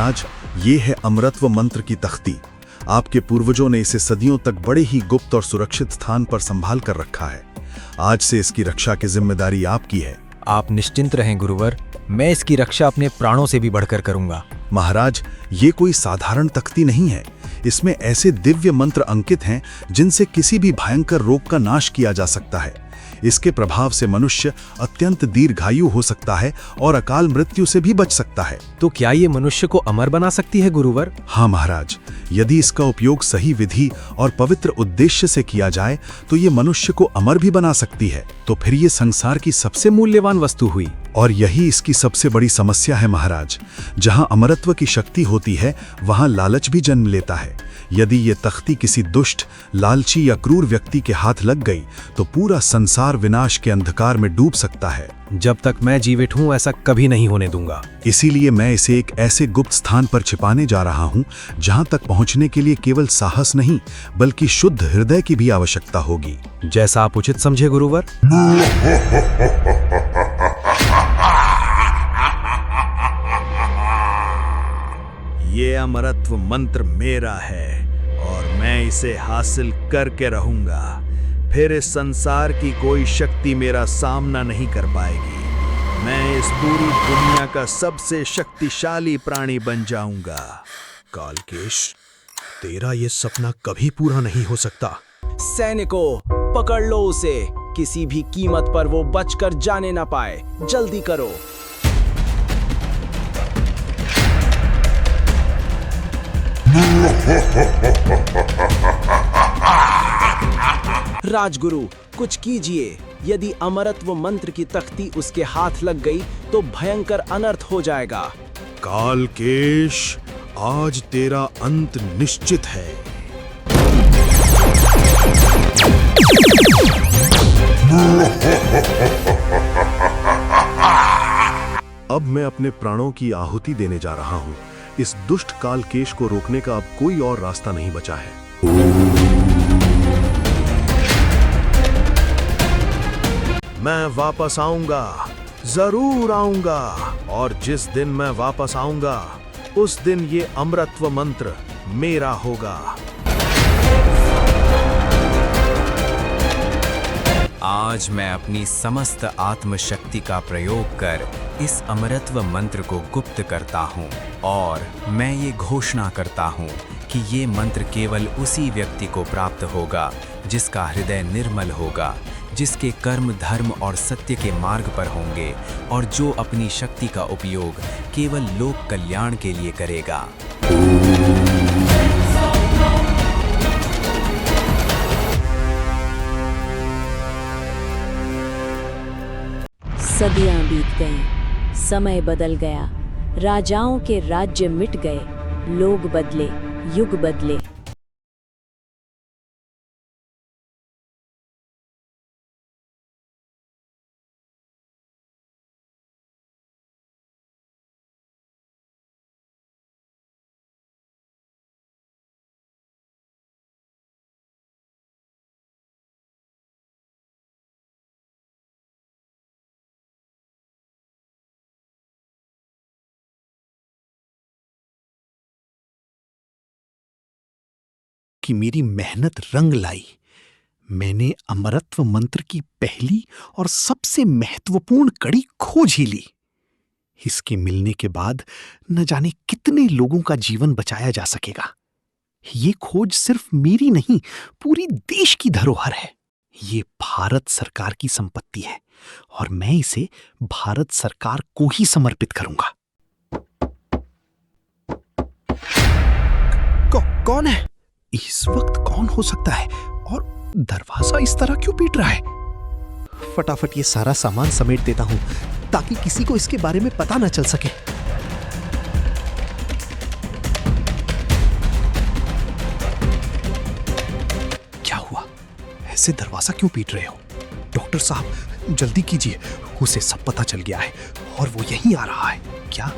महाराज, ये है अमरत्व मंत्र की तख्ती। आपके पूर्वजों ने इसे सदियों तक बड़े ही गुप्त और सुरक्षित स्थान पर संभाल कर रखा है। आज से इसकी रक्षा की जिम्मेदारी आपकी है। आप निश्चिंत रहें गुरुवर, मैं इसकी रक्षा अपने प्राणों से भी बढ़कर करूंगा। महाराज, ये कोई साधारण तख्ती नहीं है। इसमें ऐसे दिव्य मंत्र अंकित हैं जिनसे किसी भी भयंकर रोग का नाश किया जा सकता है। इसके प्रभाव से मनुष्य अत्यंत दीर्घायु हो सकता है और अकाल मृत्यु से भी बच सकता है। तो क्या ये मनुष्य को अमर बना सकती है गुरुवर? हाँ महाराज, यदि इसका उपयोग सही विधि और पवित्र उद्देश्य से किया जाए तो ये मनुष्य को अमर भी बना सकती है। तो फिर ये संसार की सबसे मूल्यवान वस्तु हुई। और यही इसकी सबसे बड़ी समस्या है महाराज। जहां अमरत्व की शक्ति होती है वहां लालच भी जन्म लेता है। यदि ये तख्ती किसी दुष्ट, लालची या क्रूर व्यक्ति के हाथ लग गई तो पूरा संसार विनाश के अंधकार में डूब सकता है। जब तक मैं जीवित हूं ऐसा कभी नहीं होने दूंगा। इसीलिए मैं इसे एक ऐसे गुप्त स्थान पर छिपाने जा रहा हूं जहां तक पहुंचने के लिए केवल साहस नहीं बल्कि शुद्ध हृदय की भी आवश्यकता होगी। जैसा आप उचित समझे गुरुवर। ये अमरत्व मंत्र मेरा है और मैं इसे हासिल करके रहूंगा। फिर इस संसार की कोई शक्ति मेरा सामना नहीं कर पाएगी। मैं इस पूरी दुनिया का सबसे शक्तिशाली प्राणी बन जाऊंगा। कालकेश, तेरा ये सपना कभी पूरा नहीं हो सकता। सैनिकों, पकड़ लो उसे। किसी भी कीमत पर वो बचकर जाने ना पाए। जल्दी करो। राजगुरु, कुछ कीजिए। यदि अमरत्व मंत्र की तख्ती उसके हाथ लग गई तो भयंकर अनर्थ हो जाएगा। कालकेश, आज तेरा अंत निश्चित है। अब मैं अपने प्राणों की आहुति देने जा रहा हूं। इस दुष्ट कालकेश को रोकने का अब कोई और रास्ता नहीं बचा है। मैं वापस आऊंगा, जरूर आऊंगा। और जिस दिन मैं वापस आऊंगा उस दिन ये अमरत्व मंत्र मेरा होगा। आज मैं अपनी समस्त आत्मशक्ति का प्रयोग कर इस अमरत्व मंत्र को गुप्त करता हूँ और मैं ये घोषणा करता हूँ कि ये मंत्र केवल उसी व्यक्ति को प्राप्त होगा जिसका हृदय निर्मल होगा, जिसके कर्म धर्म और सत्य के मार्ग पर होंगे और जो अपनी शक्ति का उपयोग केवल लोक कल्याण के लिए करेगा। सदियां बीत गईं, समय बदल गया, राजाओं के राज्य मिट गए, लोग बदले, युग बदले। कि मेरी मेहनत रंग लाई। मैंने अमरत्व मंत्र की पहली और सबसे महत्वपूर्ण कड़ी खोज ही ली। इसके मिलने के बाद न जाने कितने लोगों का जीवन बचाया जा सकेगा। ये खोज सिर्फ मेरी नहीं, पूरी देश की धरोहर है। ये भारत सरकार की संपत्ति है और मैं इसे भारत सरकार को ही समर्पित करूंगा। कौन है? इस वक्त कौन हो सकता है और दरवाजा इस तरह क्यों पीट रहा है? फटाफट ये सारा सामान समेट देता हूं ताकि किसी को इसके बारे में पता न चल सके। क्या हुआ? ऐसे दरवाजा क्यों पीट रहे हो? डॉक्टर साहब, जल्दी कीजिए। उसे सब पता चल गया है और वो यहीं आ रहा है। क्या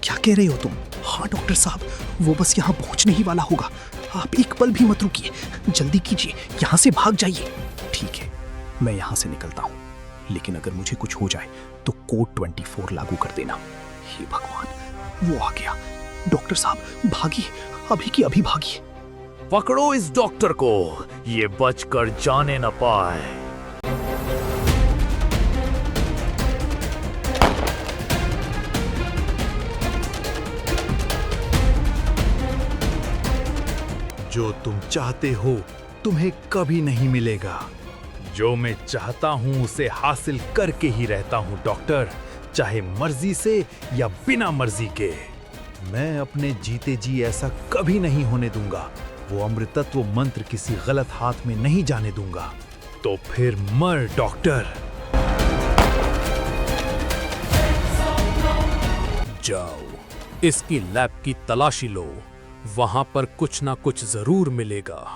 क्या कह रहे हो तुम? हाँ डॉक्टर साहब, वो बस यहाँ पहुंचने ही वाला होगा। आप एक पल भी मत रुकिए, जल्दी कीजिए, यहाँ से भाग जाइए। ठीक है, मैं यहाँ से निकलता हूँ, लेकिन अगर मुझे कुछ हो जाए तो कोड 24 लागू कर देना। हे भगवान, वो आ गया। डॉक्टर साहब भागिए, अभी की अभी भागिए। पकड़ो इस डॉक्टर को, ये बचकर जाने न पाए। जो तुम चाहते हो तुम्हें कभी नहीं मिलेगा। जो मैं चाहता हूं उसे हासिल करके ही रहता हूं डॉक्टर, चाहे मर्जी से या बिना मर्जी के। मैं अपने जीते जी ऐसा कभी नहीं होने दूंगा। वो अमृतत्व मंत्र किसी गलत हाथ में नहीं जाने दूंगा। तो फिर मर डॉक्टर। जाओ, इसकी लैब की तलाशी लो, वहां पर कुछ ना कुछ जरूर मिलेगा।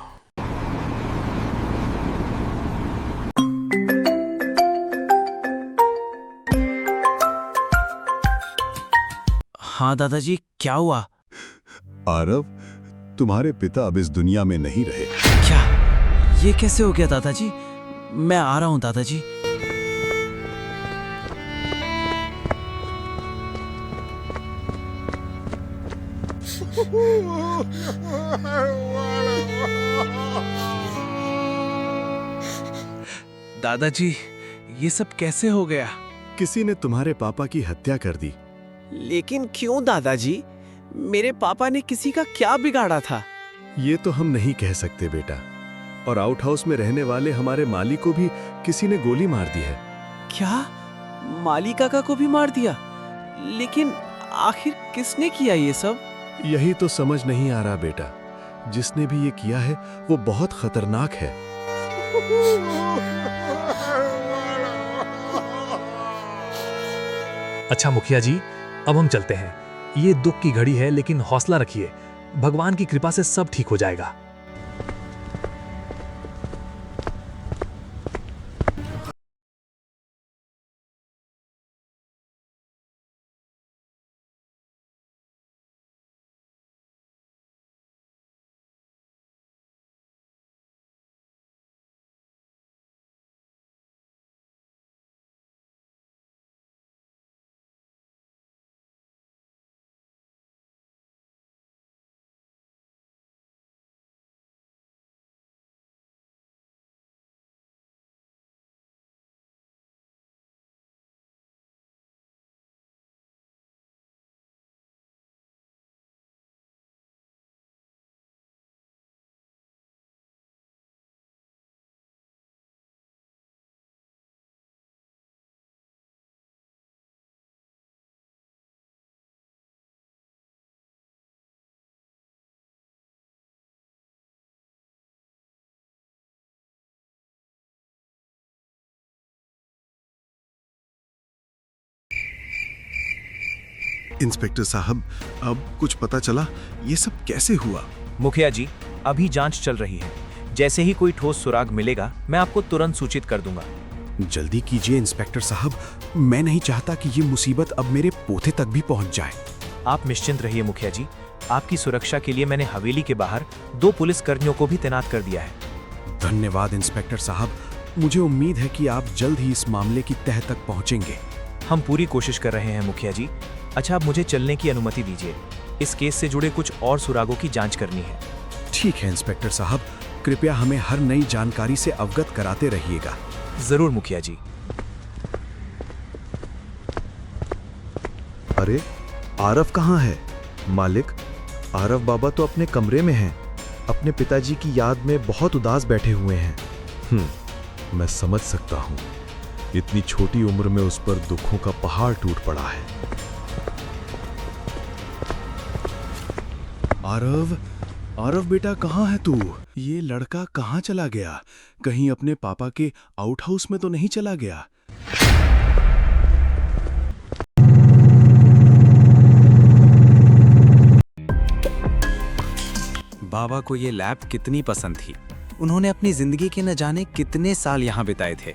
हाँ दादाजी, क्या हुआ? आरव, तुम्हारे पिता अब इस दुनिया में नहीं रहे। क्या? ये कैसे हो गया दादाजी? मैं आ रहा हूँ दादाजी। दादाजी, ये सब कैसे हो गया? किसी ने तुम्हारे पापा की हत्या कर दी। लेकिन क्यों दादाजी? मेरे पापा ने किसी का क्या बिगाड़ा था? ये तो हम नहीं कह सकते बेटा। और आउट हाउस में रहने वाले हमारे माली को भी किसी ने गोली मार दी है। क्या? माली काका को भी मार दिया? लेकिन आखिर किसने किया ये सब? यही तो समझ नहीं आ रहा बेटा। जिसने भी ये किया है वो बहुत खतरनाक है। अच्छा मुखिया जी, अब हम चलते हैं। ये दुख की घड़ी है, लेकिन हौसला रखिए, भगवान की कृपा से सब ठीक हो जाएगा। इंस्पेक्टर साहब, अब कुछ पता चला ये सब कैसे हुआ? मुखिया जी, अभी जांच चल रही है। जैसे ही कोई ठोस सुराग मिलेगा मैं आपको तुरंत सूचित कर दूंगा। जल्दी कीजिए इंस्पेक्टर साहब। मैं नहीं चाहता कि ये मुसीबत अब मेरे पोते तक भी पहुंच जाए। आप निश्चिंत रहिए मुखिया जी, आपकी सुरक्षा के लिए मैंने हवेली के बाहर 2 पुलिस कर्मियों को भी तैनात कर दिया है। धन्यवाद इंस्पेक्टर साहब। मुझे उम्मीद है कि आप जल्द ही इस मामले की तह तक पहुंचेंगे। हम पूरी कोशिश कर रहे हैं मुखिया जी। अच्छा, आप मुझे चलने की अनुमति दीजिए। इस केस से जुड़े कुछ और सुरागों की जांच करनी है। ठीक है इंस्पेक्टर साहब, कृपया हमें हर नई जानकारी से अवगत कराते रहिएगा। जरूर मुखिया जी। अरे, आरव कहाँ है? मालिक, आरव बाबा तो अपने कमरे में हैं। अपने पिताजी की याद में बहुत उदास बैठे हुए हैं। मैं समझ सकता हूँ। इतनी छोटी उम्र में उस पर दुखों का पहाड़ टूट पड़ा है। आरव, आरव बेटा, कहाँ है तू? ये लड़का कहाँ चला गया? कहीं अपने पापा के आउट हाउस में तो नहीं चला गया? बाबा को ये लैब कितनी पसंद थी। उन्होंने अपनी जिंदगी के न जाने कितने साल यहाँ बिताए थे।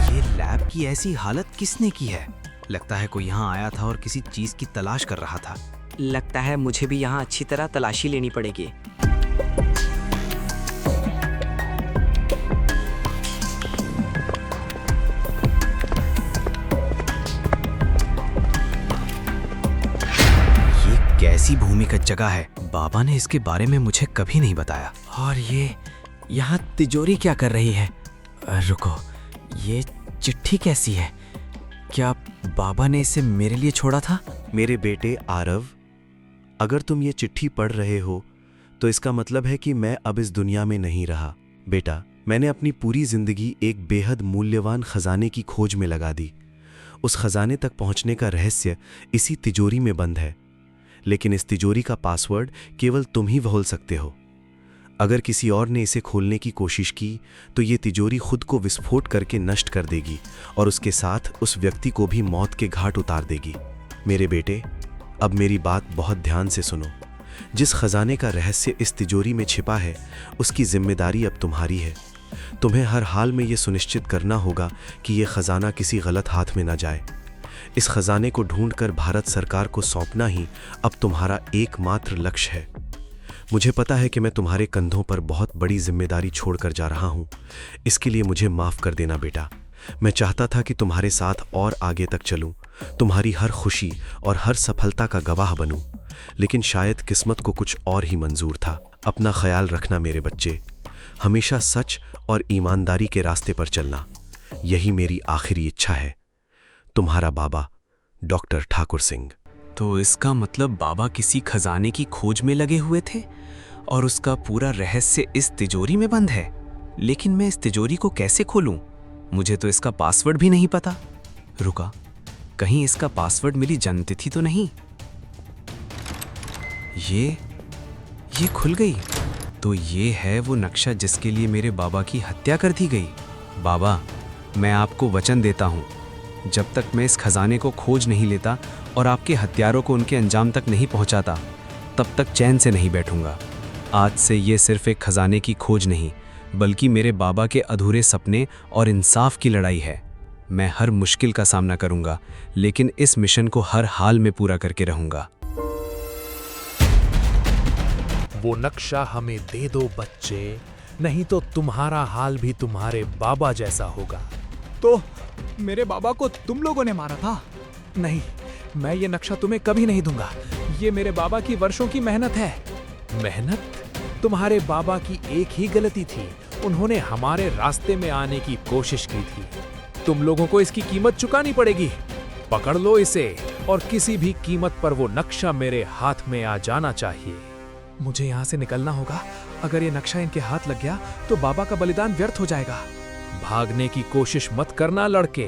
ये लैब की ऐसी हालत किसने की है? लगता है कोई यहाँ आया था और किसी चीज की तलाश कर रहा था। लगता है मुझे भी यहाँ अच्छी तरह तलाशी लेनी पड़ेगी। इसी भूमिगत जगह है। बाबा ने इसके बारे में मुझे कभी नहीं बताया। और ये यहाँ तिजोरी क्या कर रही है? रुको, ये चिट्ठी कैसी है? क्या बाबा ने इसे मेरे लिए छोड़ा था? मेरे बेटे आरव, अगर तुम ये चिट्ठी पढ़ रहे हो तो इसका मतलब है कि मैं अब इस दुनिया में नहीं रहा। बेटा, मैंने अपनी पूरी जिंदगी एक बेहद मूल्यवान खजाने की खोज में लगा दी। उस खजाने तक पहुंचने का रहस्य इसी तिजोरी में बंद है, लेकिन इस तिजोरी का पासवर्ड केवल तुम ही खोल सकते हो। अगर किसी और ने इसे खोलने की कोशिश की तो ये तिजोरी खुद को विस्फोट करके नष्ट कर देगी और उसके साथ उस व्यक्ति को भी मौत के घाट उतार देगी। मेरे बेटे, अब मेरी बात बहुत ध्यान से सुनो। जिस खजाने का रहस्य इस तिजोरी में छिपा है, उसकी जिम्मेदारी अब तुम्हारी है। तुम्हें हर हाल में यह सुनिश्चित करना होगा कि यह खजाना किसी गलत हाथ में न जाए। इस खजाने को ढूंढकर भारत सरकार को सौंपना ही अब तुम्हारा एकमात्र लक्ष्य है। मुझे पता है कि मैं तुम्हारे कंधों पर बहुत बड़ी जिम्मेदारी छोड़कर जा रहा हूं। इसके लिए मुझे माफ कर देना बेटा। मैं चाहता था कि तुम्हारे साथ और आगे तक चलूं, तुम्हारी हर खुशी और हर सफलता का गवाह बनूं, लेकिन शायद किस्मत को कुछ और ही मंजूर था। अपना ख्याल रखना मेरे बच्चे। हमेशा सच और ईमानदारी के रास्ते पर चलना, यही मेरी आखिरी इच्छा है। तुम्हारा बाबा, डॉक्टर ठाकुर सिंह। तो इसका मतलब बाबा किसी खजाने की खोज में लगे हुए थे और उसका पूरा रहस्य इस तिजोरी में बंद है। लेकिन मैं इस तिजोरी को कैसे खोलूं? मुझे तो इसका पासवर्ड भी नहीं पता। रुका, कहीं इसका पासवर्ड मेरी जन्मतिथि तो नहीं? ये खुल गई। तो ये है वो नक्शा जिसके लिए मेरे बाबा की हत्या कर दी गई। बाबा, मैं आपको वचन देता हूँ, जब तक मैं इस खजाने को खोज नहीं लेता और आपके हत्यारों को उनके अंजाम तक नहीं पहुँचाता, तब तक चैन से नहीं बैठूंगा। आज से ये सिर्फ एक खजाने की खोज नहीं, बल्कि मेरे बाबा के अधूरे सपने और इंसाफ की लड़ाई है। मैं हर मुश्किल का सामना करूंगा, लेकिन इस मिशन को हर हाल में पूरा करके रहूंगा। वो नक्शा हमें दे दो बच्चे, नहीं तो तुम्हारा हाल भी तुम्हारे बाबा जैसा होगा। तो मेरे बाबा को तुम लोगों ने मारा था? नहीं, मैं ये नक्शा तुम्हें कभी नहीं दूंगा। ये मेरे बाबा की वर्षों की मेहनत है। मेहनत? तुम्हारे बाबा की एक ही गलती थी, उन्होंने हमारे रास्ते में आने की कोशिश की थी। तुम लोगों को इसकी कीमत चुकानी पड़ेगी। पकड़ लो इसे और किसी भी कीमत पर वो नक्शा मेरे हाथ में आ जाना चाहिए। मुझे यहाँ से निकलना होगा। अगर ये नक्शा इनके हाथ लग गया तो बाबा का बलिदान व्यर्थ हो जाएगा। भागने की कोशिश मत करना लड़के,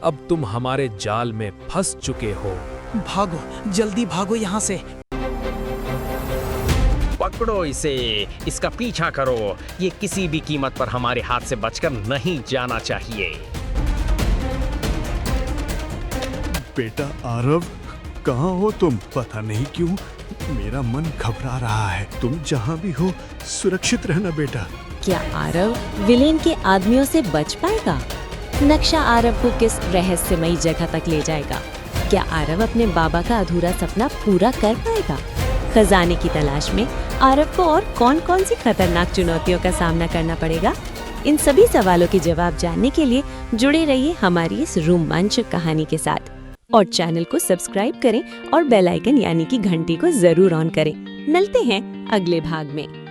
अब तुम हमारे जाल में फंस चुके हो। भागो, जल्दी भागो यहाँ से। पकड़ो इसे, इसका पीछा करो। ये किसी भी कीमत पर हमारे हाथ से बचकर नहीं जाना चाहिए। बेटा आरव, कहाँ हो तुम? पता नहीं क्यों मेरा मन घबरा रहा है। तुम जहाँ भी हो सुरक्षित रहना बेटा। क्या आरव विलेन के आदमियों से बच पाएगा? नक्शा आरव को किस रहस्यमयी जगह तक ले जाएगा? क्या आरव अपने बाबा का अधूरा सपना पूरा कर पाएगा? खजाने की तलाश में आरव को और कौन कौन सी खतरनाक चुनौतियों का सामना करना पड़ेगा? इन सभी सवालों के जवाब जानने के लिए जुड़े रहिए हमारी इस रोमांचक कहानी के साथ और चैनल को सब्सक्राइब करें और बेल आइकन यानी कि घंटी को जरूर ऑन करें। मिलते हैं अगले भाग में।